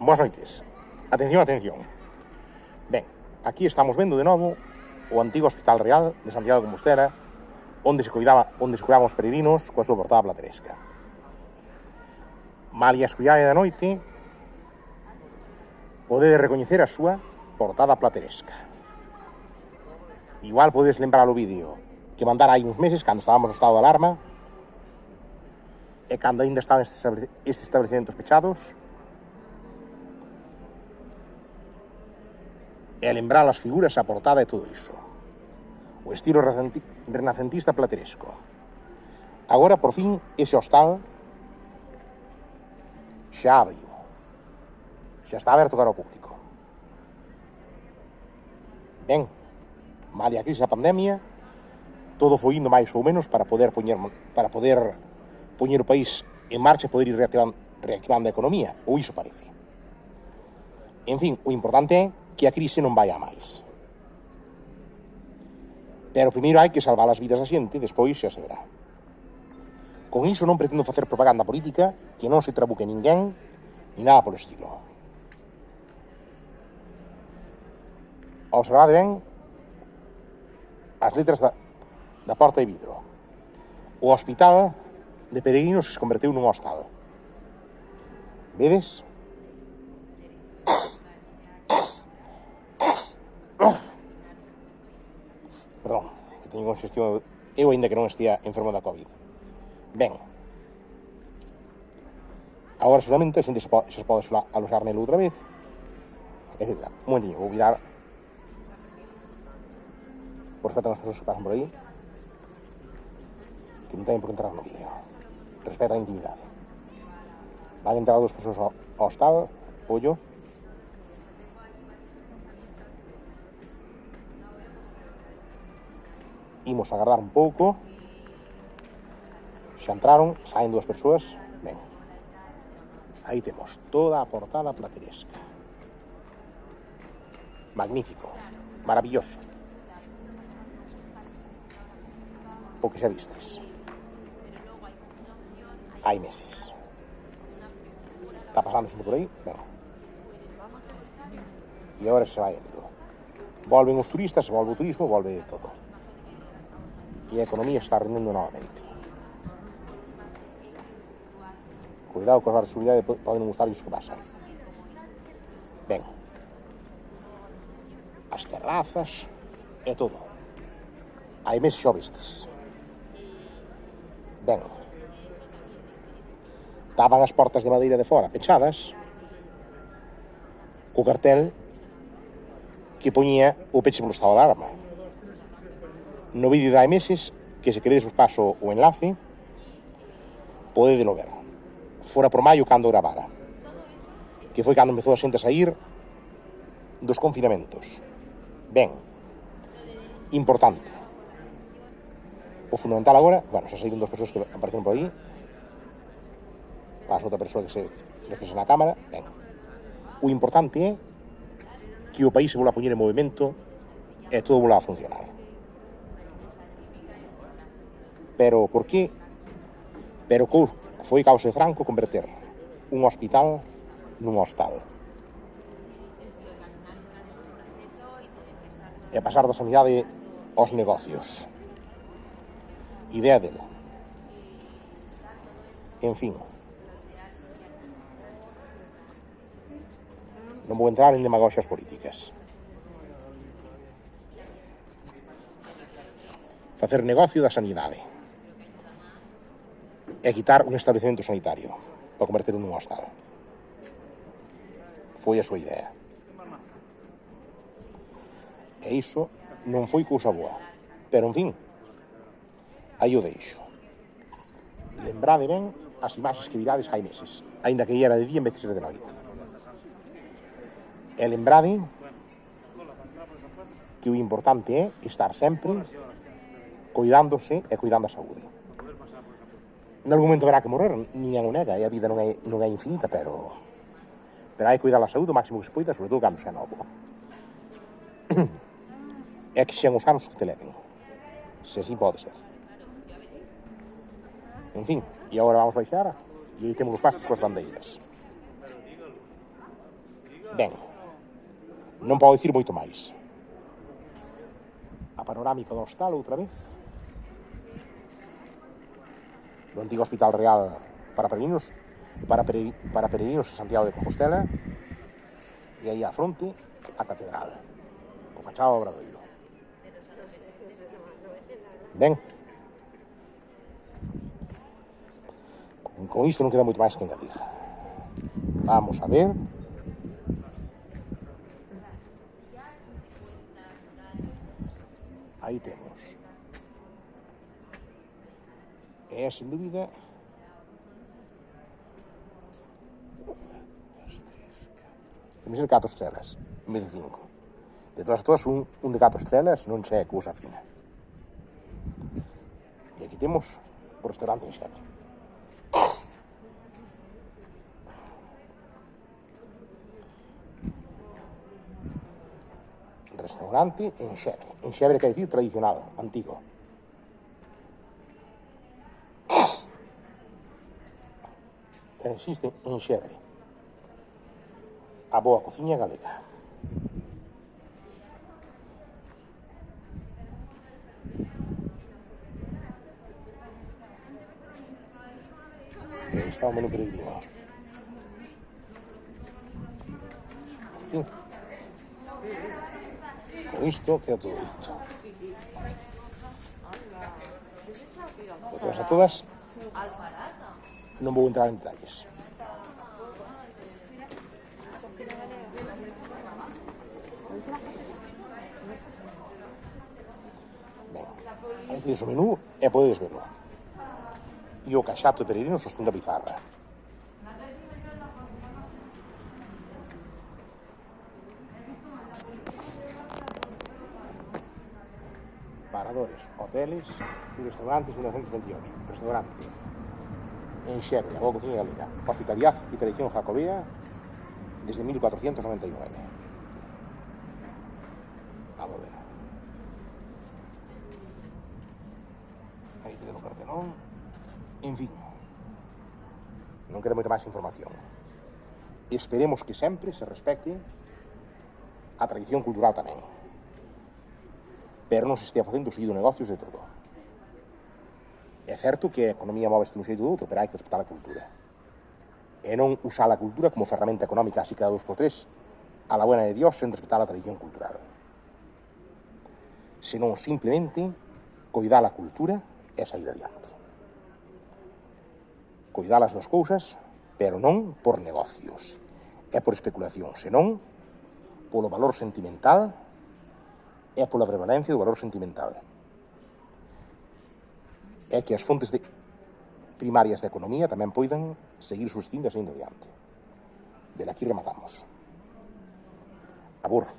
Boas noites. Atención, atención. Ben, aquí estamos vendo de novo o antigo Hospital Real de Santiago de Compostela, onde se curaban os peregrinos coa súa portada plateresca. Malia a escullade da noite, podedes recoñecer a súa portada plateresca. Igual podedes lembrar o vídeo que mandara hai uns meses, cando estábamos no estado de alarma, e cando ainda estaban estes establecementos pechados, e lembrar as figuras, a portada e todo iso. O estilo renacentista plateresco. Agora, por fin, ese hostal xa abriu. Xa está aberto cara ao público. Ben, malia a crise da pandemia, todo foi indo máis ou menos para poder poñer o país en marcha e poder ir reactivando a economía, ou iso parece. En fin, o importante é que a crise non vai a máis. Pero primeiro hai que salvar as vidas da xente, despois xa se verá. Con iso non pretendo facer propaganda política, que non se trabuque ninguén, ni nada polo estilo. Observade ben as letras da porta de vidro. O hospital de peregrinos se converteu nun hostal. Vedes? Perdón, que teño congestión eu aínda que non estea enfermo da COVID. Ben, agora solamente a xente se pode aloxar nele outra vez, etc. Un momentinho, vou virar por respeto as persoas que pasan por aí, que non teñen por entrar no vídeo. Respeto a intimidade. Van entrar dos persoas ao hostal, ollo. Imos agardar un pouco. Xa entraron, saen dúas persoas. Ben, aí temos toda a portada plateresca. Magnífico, maravilloso. O que xa vistes. Hai meses. Está pasando xente por aí? Ben. E agora se vai indo. Volven os turistas, volve o turismo, volve todo. E a economía está rendendo novamente. Cuidado con as barras de seguridade, poden non gustar iso que pasa. Ben, as terrazas e todo. Hai meses xa vistes. Ben, estaban as portas de madeira de fora pechadas co cartel que poñía o peche polo estado de alarma. No vídeo de hai meses, que se queredes os paso o enlace, podedelo ver. Fora por maio cando gravara, que foi cando empezou a xente a sair dos confinamentos. Ben, importante. O fundamental agora, bueno, xa saíron dos persoas que apareceron por aí, pasa outra persoa que se reflexa na cámara. Ben, o importante é que o país se volva a poñer en movimento e todo volva a funcionar. Pero por qué? Pero foi causa de Franco converter un hospital nun hostal. E pasar da sanidade aos negocios. Idea dele. En fin. Non vou entrar en demagoxias políticas. Facer negocio da sanidade. E quitar un establecemento sanitario para converterlo nun hostal. Foi a súa idea. E iso non foi cousa boa. Pero, en fin, aí o deixo. Lembrade ben as imaxes que virades hai meses, aínda que era de día en vez de ser de noite. E lembrade que o importante é estar sempre cuidándose e cuidando a saúde. Nalgún momento verá que morrer, ninguén o nega, e a vida non é infinita, pero hai que cuidar a saúde o máximo que se poida, sobre todo cando xa novo. É que xean os anos que te leven, se así pode ser. En fin, e agora vamos baixar, e aí temos os pasos coas bandeiras. Ben, non podo dicir moito máis. A panorámica do hostal outra vez. Do antigo Hospital Real para peregrinos en Santiago de Compostela, e aí á fronte a catedral, co fachado do Obradoiro. Ben, con isto non queda moito máis que engadir. Vamos a ver. Aí temos. É, sen dúbida, debe ser 4 estrelas, en vez de 5. De todas, un de 4 estrelas non sei cousa fina. E aquí temos o restaurante en Xebre. Restaurante en Xebre. En Xebre quer dicir tradicional, antigo. Existe en Xebre a boa cociña galega. E aí está o menú peregrino. En fin, con isto queda todo dito. De todas a todas, non vou entrar en detalles. Ben, aí tedes o menú e podedes verlo. E o caxato de peregrino sostén da pizarra. Paradores, hoteles y restaurantes 1928. Restaurante en Xebre, a boa cociña galega. Hospitalidad y tradición jacobea desde 1499. Vamos a ver. Aí teñen o cartelón. En fin, non queda moita máis información. Esperemos que sempre se respecte a tradición cultural tamén, pero non se estea facendo seguido negocios de todo. É certo que a economía móvese dun xeito ou outro, pero hai que respetar a cultura e non usar a cultura como ferramenta económica así cada 2 por 3 a la buena de Dios sen respetar a tradición cultural, senón simplemente coidar a cultura e sair adiante. Coidar as 2 cousas, pero non por negocios e por especulación, senón polo valor sentimental e pola prevalencia do valor sentimental. É que as fontes primarias da economía tamén poidan seguir subsistindo e seguindo adiante. Velaquí rematamos. Abur.